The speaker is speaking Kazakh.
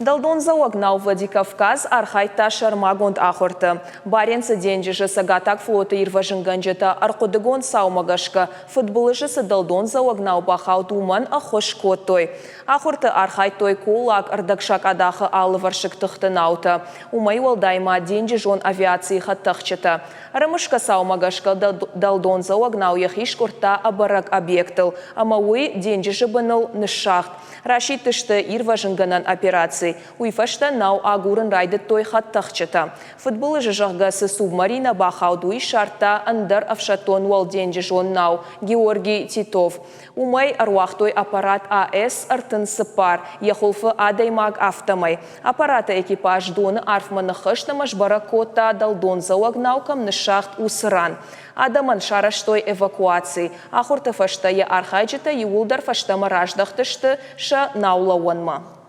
Далдонзауак на Владикавказ архайта шармагонд ахорты. Баренцы денжіші сагатак флоты ирважынганжета арқодыгон саумагашка футболышысы далдонзауак на бахау думан ахошкоттой. Ахорты архайтой колак ардакшак адахы алываршык тұхтынауты. Умай уалдайма денжижон авиации хаттахчыта. Рамышка саумагашка далдонзауак на уяхиш курта абарак объектыл. Амауи денжіші быныл нышахт. Рашид тышты ирважынганан операции. Уйфашта нау агурын райды той хаттахчыта. Футболы жыжағғасы субмарина бахаудуи шарта андар авшатон уалденжі жон нау Георгий Титов. Умай аруахтой аппарат АС артын сыпар. Яхулфы адаймаг автомай. Аппарата экипаж доны арфманы хыштамаш баракота далдонзауаг наукам нышахт усыран. Адаман шараштой эвакуации. Ахурты фашта я архайджита юлдар фашта мараждахтышты ша наулауанма.